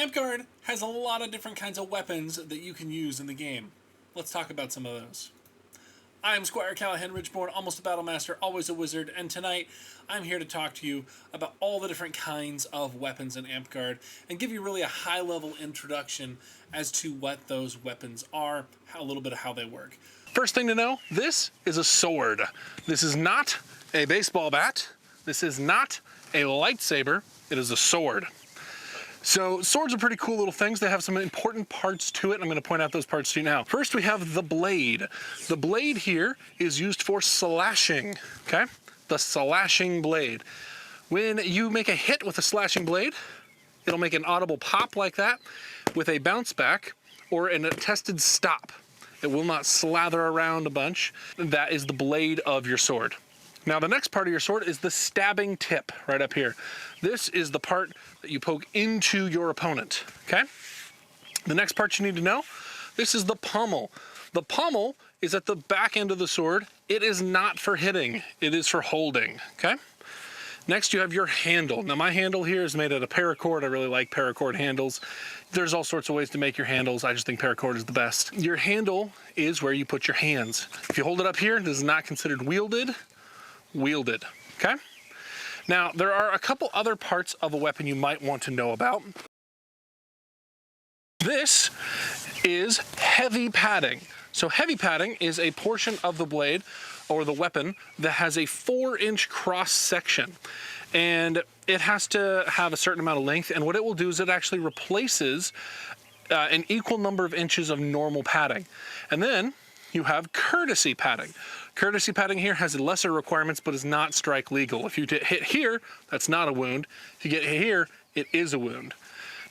Amtgard has a lot of different kinds of weapons that you can use in the game. Let's talk about some of those. I'm Squire Callahan Ridgeborn, almost a battle master, always a wizard, and tonight I'm here to talk to you about all the different kinds of weapons in Amtgard and give you really a high-level introduction as to what those weapons are, a little bit of how they work. First thing to know, this is a sword. This is not a baseball bat. This is not a lightsaber. It is a sword. So swords are pretty cool little things. They have some important parts to it. I'm going to point out those parts to you now. First, we have the blade. The blade here is used for slashing, okay? The slashing blade. When you make a hit with a slashing blade, it'll make an audible pop like that with a bounce back or an attested stop. It will not slather around a bunch. That is the blade of your sword. Now the next part of your sword is the stabbing tip right up here. This is the part that you poke into your opponent, okay? The next part you need to know, this is the pommel. The pommel is at the back end of the sword. It is not for hitting, it is for holding, okay? Next you have your handle. Now my handle here is made out of paracord. I really like paracord handles. There's all sorts of ways to make your handles. I just think paracord is the best. Your handle is where you put your hands. If you hold it up here, this is not considered wielded, okay? Now, there are a couple other parts of a weapon you might want to know about. This is heavy padding. So heavy padding is a portion of the blade or the weapon that has a 4-inch cross section. And it has to have a certain amount of length, and what it will do is it actually replaces an equal number of inches of normal padding. And then you have courtesy padding. Courtesy padding here has lesser requirements, but is not strike legal. If you hit here, that's not a wound. If you get hit here, it is a wound.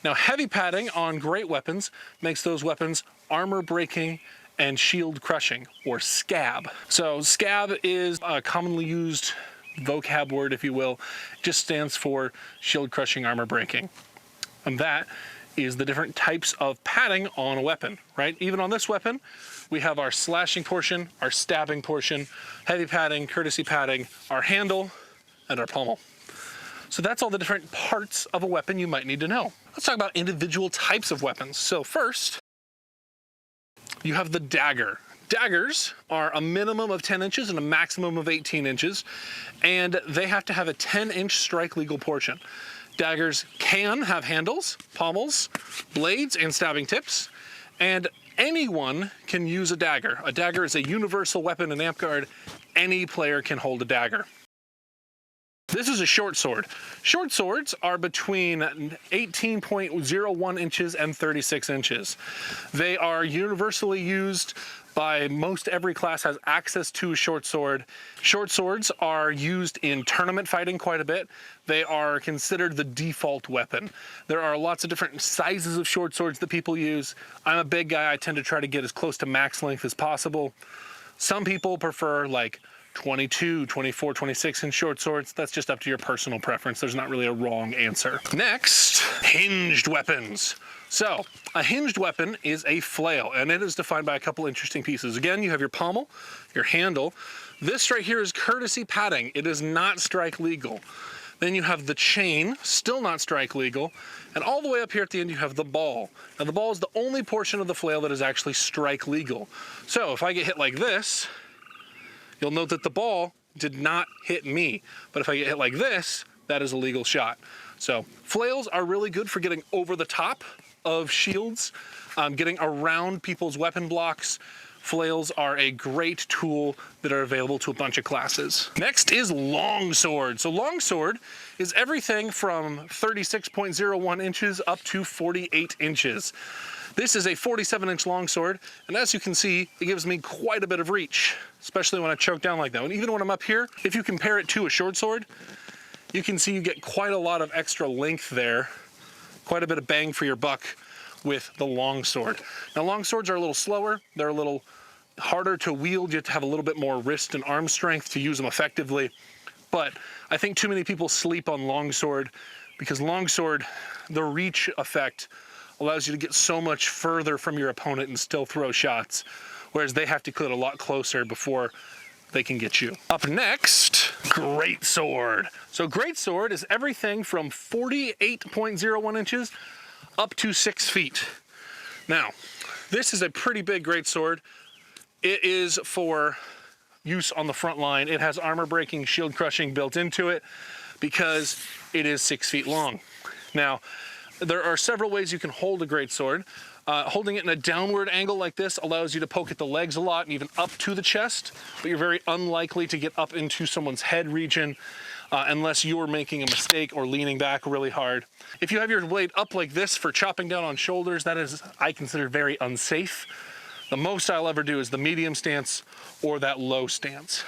Now, heavy padding on great weapons makes those weapons armor breaking and shield crushing, or scab. So scab is a commonly used vocab word, if you will. It just stands for shield crushing, armor breaking. And that is the different types of padding on a weapon, right? Even on this weapon, we have our slashing portion, our stabbing portion, heavy padding, courtesy padding, our handle, and our pommel. So that's all the different parts of a weapon you might need to know. Let's talk about individual types of weapons. So first, you have the dagger. Daggers are a minimum of 10 inches and a maximum of 18 inches, and they have to have a 10-inch strike legal portion. Daggers can have handles, pommels, blades, and stabbing tips, and anyone can use a dagger. A dagger is a universal weapon in Amtgard. Any player can hold a dagger. This is a short sword. Short swords are between 18.01 inches and 36 inches. They are universally used by most every class has access to a short sword. Short swords are used in tournament fighting quite a bit. They are considered the default weapon. There are lots of different sizes of short swords that people use. I'm a big guy. I tend to try to get as close to max length as possible. Some people prefer like 22, 24, 26 inch short swords. That's just up to your personal preference. There's not really a wrong answer. Next, hinged weapons. So a hinged weapon is a flail, and it is defined by a couple interesting pieces. Again, you have your pommel, your handle. This right here is courtesy padding. It is not strike legal. Then you have the chain, still not strike legal. And all the way up here at the end, you have the ball. Now the ball is the only portion of the flail that is actually strike legal. So if I get hit like this, you'll note that the ball did not hit me. But if I get hit like this, that is a legal shot. So flails are really good for getting over the top of shields, getting around people's weapon blocks. Flails are a great tool that are available to a bunch of classes. Next is longsword. So longsword is everything from 36.01 inches up to 48 inches. This is a 47-inch longsword, and as you can see, it gives me quite a bit of reach, especially when I choke down like that. And even when I'm up here, if you compare it to a short sword, you can see you get quite a lot of extra length there, quite a bit of bang for your buck with the longsword. Now longswords are a little slower, they're a little harder to wield, you have to have a little bit more wrist and arm strength to use them effectively, but I think too many people sleep on longsword because longsword, the reach effect allows you to get so much further from your opponent and still throw shots, whereas they have to get a lot closer before they can get you. Up next, greatsword. So greatsword is everything from 48.01 inches up to 6 feet. Now, this is a pretty big greatsword. It is for use on the front line. It has armor breaking, shield crushing built into it because it is 6 feet long. Now, there are several ways you can hold a greatsword. Holding it in a downward angle like this allows you to poke at the legs a lot and even up to the chest, but you're very unlikely to get up into someone's head region unless you're making a mistake or leaning back really hard. If you have your blade up like this for chopping down on shoulders, that is, I consider, very unsafe. The most I'll ever do is the medium stance or that low stance.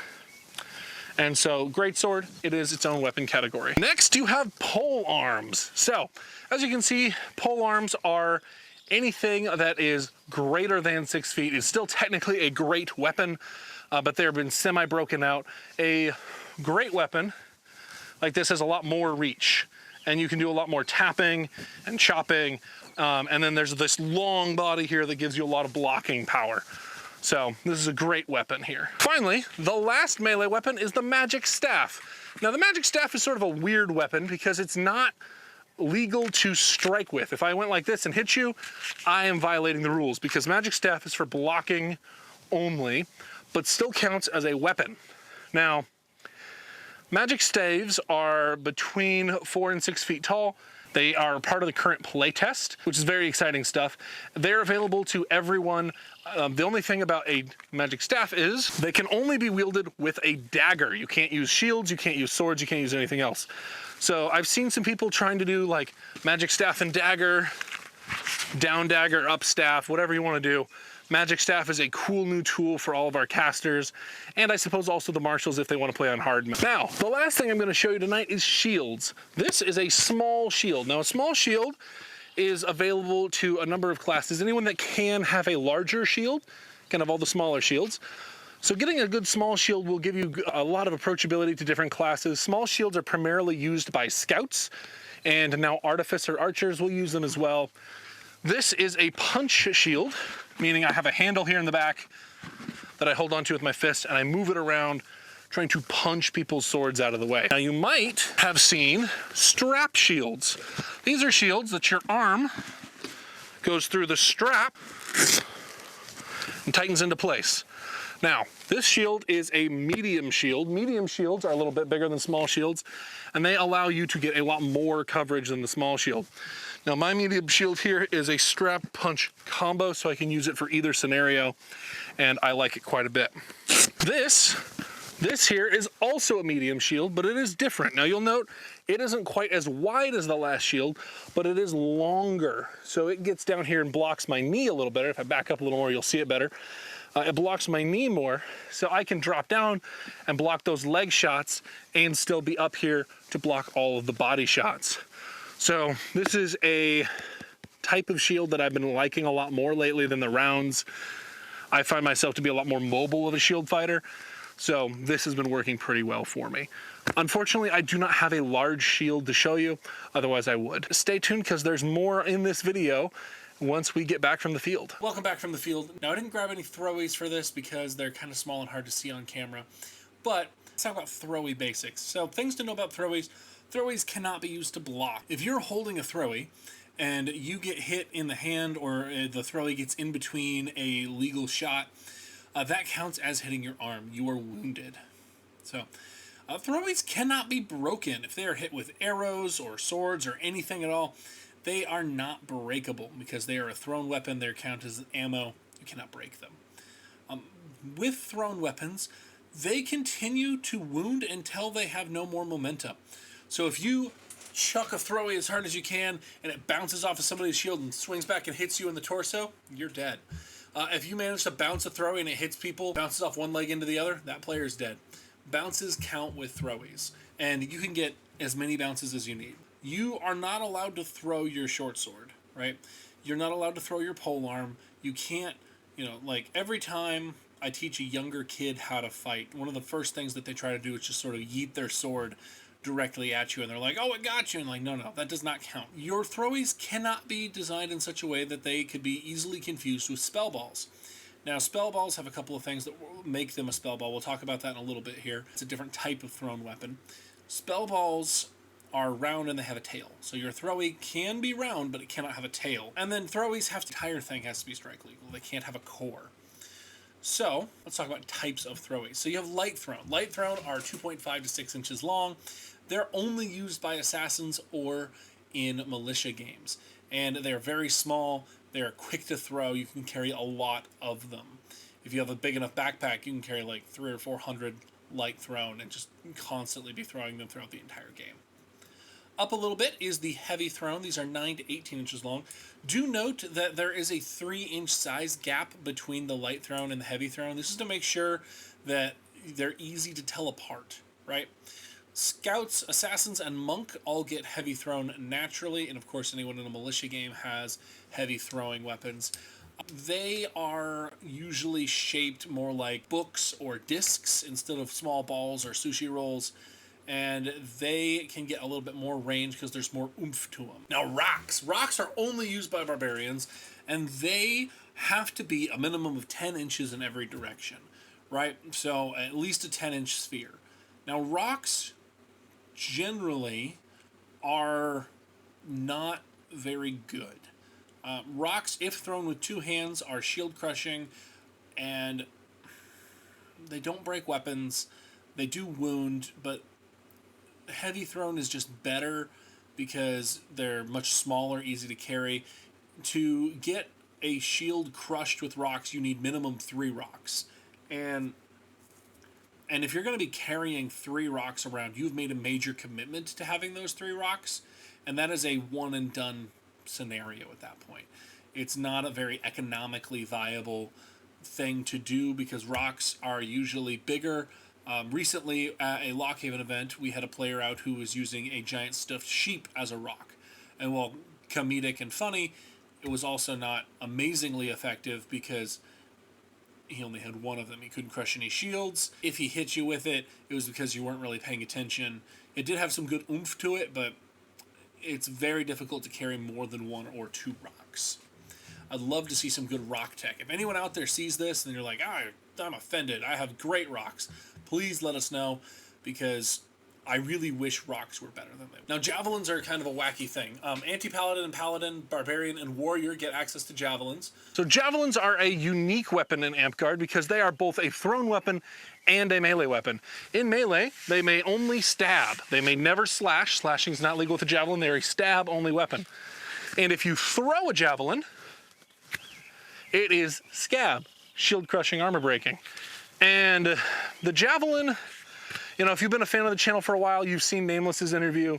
And so, greatsword, it is its own weapon category. Next, you have pole arms. So, as you can see, pole arms are anything that is greater than 6 feet. Is still technically a great weapon, but they've been semi-broken out. A great weapon like this has a lot more reach, and you can do a lot more tapping and chopping, and then there's this long body here that gives you a lot of blocking power. So this is a great weapon here. Finally, the last melee weapon is the magic staff. Now the magic staff is sort of a weird weapon because it's not legal to strike with. If I went like this and hit you, I am violating the rules because magic staff is for blocking only, but still counts as a weapon. Now, magic staves are between 4 and 6 feet tall. They are part of the current playtest, which is very exciting stuff. They're available to everyone. The only thing about a magic staff is they can only be wielded with a dagger. You can't use shields, you can't use swords, you can't use anything else. So I've seen some people trying to do like magic staff and dagger, down dagger, up staff, whatever you want to do. Magic staff is a cool new tool for all of our casters, and I suppose also the marshals if they want to play on hard mode. Now, the last thing I'm going to show you tonight is shields. This is a small shield. Now, a small shield is available to a number of classes. Anyone that can have a larger shield can have all the smaller shields. So getting a good small shield will give you a lot of approachability to different classes. Small shields are primarily used by scouts, and now artificer archers will use them as well. This is a punch shield, meaning I have a handle here in the back that I hold onto with my fist and I move it around trying to punch people's swords out of the way. Now you might have seen strap shields. These are shields that your arm goes through the strap and tightens into place. Now, this shield is a medium shield. Medium shields are a little bit bigger than small shields, and they allow you to get a lot more coverage than the small shield. Now, my medium shield here is a strap punch combo, so I can use it for either scenario, and I like it quite a bit. This here is also a medium shield, but it is different. Now, you'll note it isn't quite as wide as the last shield, but it is longer. So it gets down here and blocks my knee a little better. If I back up a little more, you'll see it better. It blocks my knee more, so I can drop down and block those leg shots and still be up here to block all of the body shots. So this is a type of shield that I've been liking a lot more lately than the rounds. I find myself to be a lot more mobile of a shield fighter, so this has been working pretty well for me. Unfortunately, I do not have a large shield to show you, otherwise I would. Stay tuned because there's more in this video once we get back from the field. Welcome back from the field. Now, I didn't grab any throwies for this because they're kind of small and hard to see on camera, but let's talk about throwy basics. So things to know about throwies. Throwies cannot be used to block. If you're holding a throwy and you get hit in the hand or the throwy gets in between a legal shot, that counts as hitting your arm. You are wounded. So throwies cannot be broken. If they are hit with arrows or swords or anything at all, they are not breakable because they are a thrown weapon. They count as ammo. You cannot break them. With thrown weapons, they continue to wound until they have no more momentum. So if you chuck a throwy as hard as you can and it bounces off of somebody's shield and swings back and hits you in the torso, you're dead. If you manage to bounce a throwy and it hits people, bounces off one leg into the other, that player is dead. Bounces count with throwies, and you can get as many bounces as you need. You are not allowed to throw your short sword, right? You're not allowed to throw your polearm. You can't, like every time I teach a younger kid how to fight, one of the first things that they try to do is just sort of yeet their sword directly at you, and they're like, oh, it got you, and like, no, that does not count. Your throwies cannot be designed in such a way that they could be easily confused with spell balls. Now, spell balls have a couple of things that make them a spell ball. We'll talk about that in a little bit here. It's a different type of thrown weapon. Spell balls are round and they have a tail. So your throwy can be round, but it cannot have a tail. And then throwies have the entire thing has to be strike legal. They can't have a core. So let's talk about types of throwies. So you have light thrown. Light thrown are 2.5 to 6 inches long. They're only used by assassins or in militia games. And they're very small. They're quick to throw. You can carry a lot of them. If you have a big enough backpack, you can carry like 300 or 400 light thrown and just constantly be throwing them throughout the entire game. Up a little bit is the heavy thrown. These are 9 to 18 inches long. Do note that there is a 3-inch size gap between the light thrown and the heavy thrown. This is to make sure that they're easy to tell apart, right? Scouts, assassins, and monk all get heavy thrown naturally, and of course anyone in a militia game has heavy throwing weapons. They are usually shaped more like books or discs instead of small balls or sushi rolls, and they can get a little bit more range because there's more oomph to them. Now rocks. Rocks are only used by barbarians, and they have to be a minimum of 10 inches in every direction, right? So at least a 10-inch sphere. Now rocks generally are not very good. Rocks, if thrown with 2 hands, are shield crushing, and they don't break weapons. They do wound, but heavy thrown is just better because they're much smaller, easy to carry. To get a shield crushed with rocks, you need minimum 3 rocks. And if you're going to be carrying 3 rocks around, you've made a major commitment to having those 3 rocks, and that is a one-and-done scenario at that point. It's not a very economically viable thing to do because rocks are usually bigger. Recently, at a Lockhaven event, we had a player out who was using a giant stuffed sheep as a rock. And while comedic and funny, it was also not amazingly effective because he only had 1 of them. He couldn't crush any shields. If he hit you with it, it was because you weren't really paying attention. It did have some good oomph to it, but it's very difficult to carry more than 1 or 2 rocks. I'd love to see some good rock tech. If anyone out there sees this and you're like, I'm offended, I have great rocks, please let us know, because I really wish rocks were better than them. Now, javelins are kind of a wacky thing. Anti-paladin and paladin, barbarian, and warrior get access to javelins. So javelins are a unique weapon in Amtgard because they are both a thrown weapon and a melee weapon. In melee, they may only stab. They may never slash. Slashing is not legal with a javelin. They're a stab-only weapon. And if you throw a javelin, it is scab, shield-crushing, armor-breaking. And the javelin, you know, if you've been a fan of the channel for a while, you've seen Nameless's interview,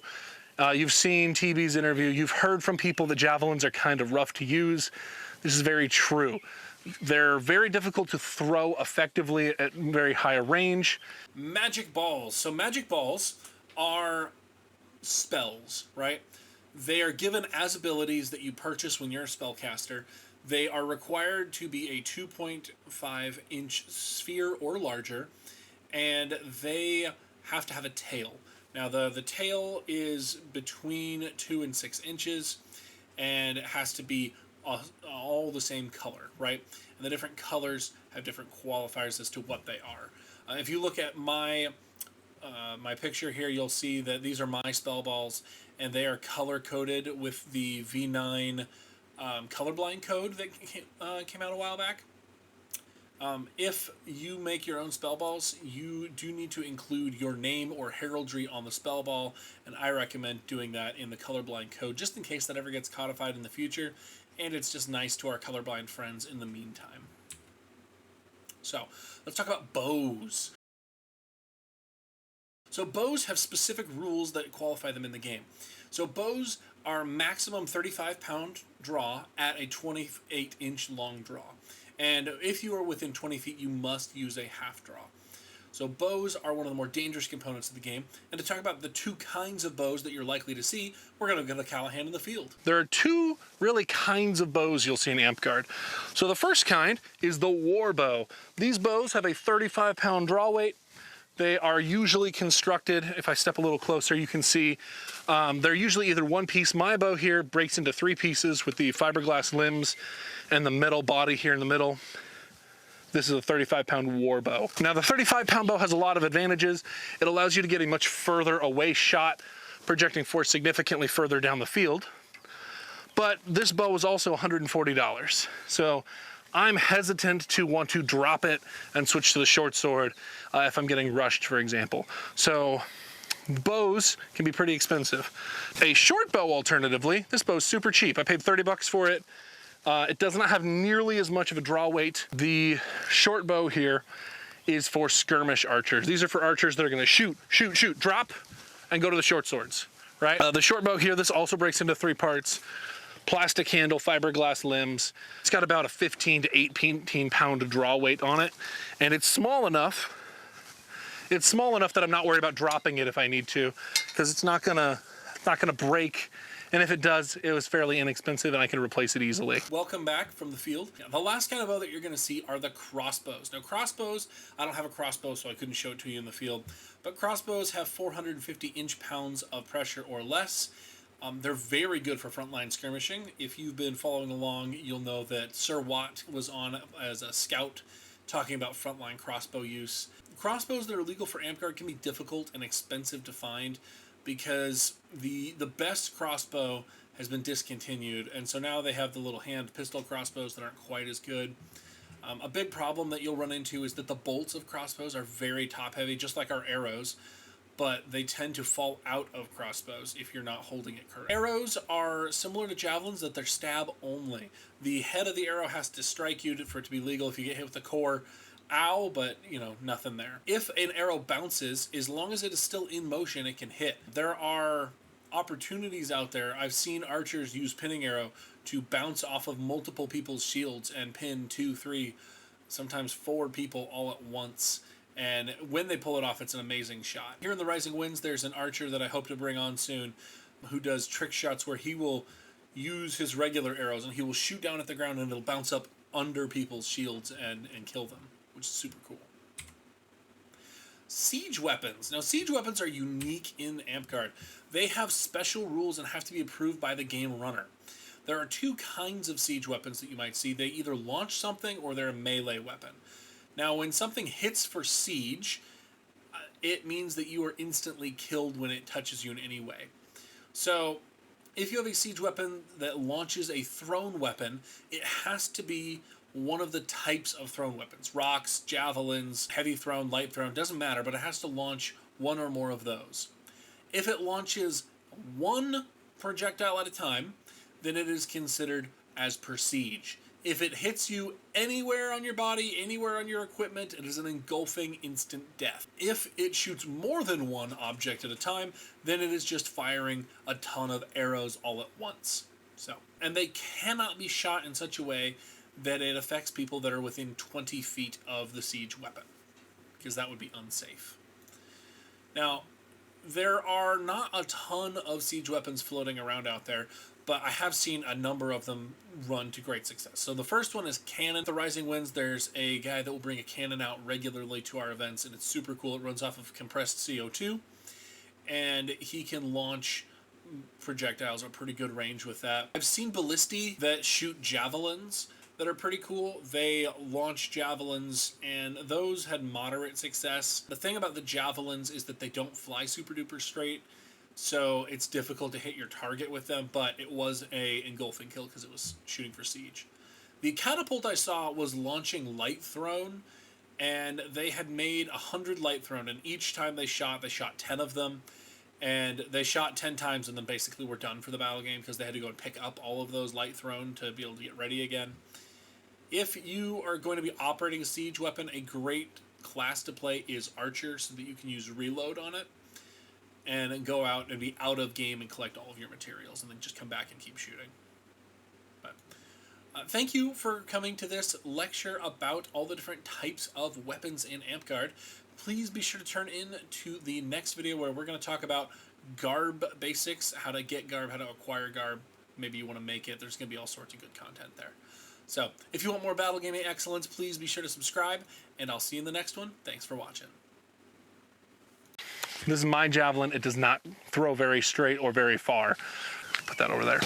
you've seen TB's interview, you've heard from people that javelins are kind of rough to use. This is very true. They're very difficult to throw effectively at very high range. Magic balls. So magic balls are spells, right? They are given as abilities that you purchase when you're a spellcaster. They are required to be a 2.5-inch sphere or larger, and they have to have a tail. Now, the tail is between 2 and 6 inches, and it has to be all the same color, right? And the different colors have different qualifiers as to what they are. If you look at my picture here, you'll see that these are my spell balls, and they are color-coded with the V9 colorblind code that came out a while back. If you make your own spell balls, you do need to include your name or heraldry on the spell ball, and I recommend doing that in the colorblind code just in case that ever gets codified in the future, and it's just nice to our colorblind friends in the meantime. So let's talk about bows. So bows have specific rules that qualify them in the game. So bows are maximum 35-pound draw at a 28-inch long draw. And if you are within 20 feet, you must use a half draw. So bows are one of the more dangerous components of the game. And to talk about the 2 kinds of bows that you're likely to see, we're going to go to Callahan in the field. There are 2 really kinds of bows you'll see in Amtgard. So the first kind is the war bow. These bows have a 35-pound draw weight. They are usually constructed, if I step a little closer, you can see they're usually either one piece. My bow here breaks into 3 pieces with the fiberglass limbs and the metal body here in the middle. This is a 35-pound war bow. Now, the 35-pound bow has a lot of advantages. It allows you to get a much further away shot, projecting force significantly further down the field. But this bow is also $140. So I'm hesitant to want to drop it and switch to the short sword if I'm getting rushed, for example. So bows can be pretty expensive. A short bow, alternatively, this bow is super cheap. I paid 30 bucks for it. It does not have nearly as much of a draw weight. The short bow here is for skirmish archers. These are for archers that are gonna shoot, shoot, shoot, drop, and go to the short swords, right? The short bow here, this also breaks into 3 parts. Plastic handle, fiberglass limbs. It's got about a 15 to 18 pound draw weight on it. And it's small enough that I'm not worried about dropping it if I need to, because it's not gonna break. And if it does, it was fairly inexpensive and I can replace it easily. Welcome back from the field. The last kind of bow that you're gonna see are the crossbows. Now crossbows, I don't have a crossbow, so I couldn't show it to you in the field, but crossbows have 450 inch-pounds of pressure or less. They're very good for frontline skirmishing. If you've been following along, you'll know that Sir Watt was on as a scout talking about frontline crossbow use. Crossbows that are legal for Amtgard can be difficult and expensive to find because the best crossbow has been discontinued, and so now they have the little hand pistol crossbows that aren't quite as good. A big problem that you'll run into is that the bolts of crossbows are very top heavy, just like our arrows, but they tend to fall out of crossbows if you're not holding it correct. Arrows are similar to javelins, that they're stab only. The head of the arrow has to strike you for it to be legal. If you get hit with the core, ow, but you know, nothing there. If an arrow bounces, as long as it is still in motion, it can hit. There are opportunities out there. I've seen archers use pinning arrow to bounce off of multiple people's shields and pin 2, 3, sometimes 4 people all at once. And when they pull it off, it's an amazing shot. Here in the Rising Winds, there's an archer that I hope to bring on soon who does trick shots where he will use his regular arrows and he will shoot down at the ground and it'll bounce up under people's shields and kill them, which is super cool. Siege weapons. Now, siege weapons are unique in Amtgard. They have special rules and have to be approved by the game runner. There are 2 kinds of siege weapons that you might see. They either launch something or they're a melee weapon. Now, when something hits for siege, it means that you are instantly killed when it touches you in any way. So, if you have a siege weapon that launches a thrown weapon, it has to be one of the types of thrown weapons. Rocks, javelins, heavy thrown, light thrown, doesn't matter, but it has to launch one or more of those. If it launches 1 projectile at a time, then it is considered as per siege. If it hits you anywhere on your body, anywhere on your equipment, it is an engulfing instant death. If it shoots more than 1 object at a time, then it is just firing a ton of arrows all at once. And they cannot be shot in such a way that it affects people that are within 20 feet of the siege weapon, because that would be unsafe. Now, there are not a ton of siege weapons floating around out there, but I have seen a number of them run to great success. So the first one is cannon. The Rising Winds, there's a guy that will bring a cannon out regularly to our events, and it's super cool. It runs off of compressed CO2, and he can launch projectiles at pretty good range with that. I've seen ballistae that shoot javelins that are pretty cool. They launch javelins, and those had moderate success. The thing about the javelins is that they don't fly super duper straight, so it's difficult to hit your target with them, but it was a engulfing kill because it was shooting for siege. The catapult I saw was launching light thrown, and they had made 100 light thrown, and each time they shot 10 of them, and they shot 10 times and then basically were done for the battle game because they had to go and pick up all of those light thrown to be able to get ready again. If you are going to be operating a siege weapon, a great class to play is Archer, so that you can use reload on it and go out and be out of game and collect all of your materials and then just come back and keep shooting. But thank you for coming to this lecture about all the different types of weapons in Amtgard. Please be sure to turn in to the next video where we're going to talk about garb basics, how to get garb, how to acquire garb. Maybe you want to make it. There's going to be all sorts of good content there. So if you want more battle gaming excellence, please be sure to subscribe, and I'll see you in the next one. Thanks for watching. This is my javelin. It does not throw very straight or very far. Put that over there.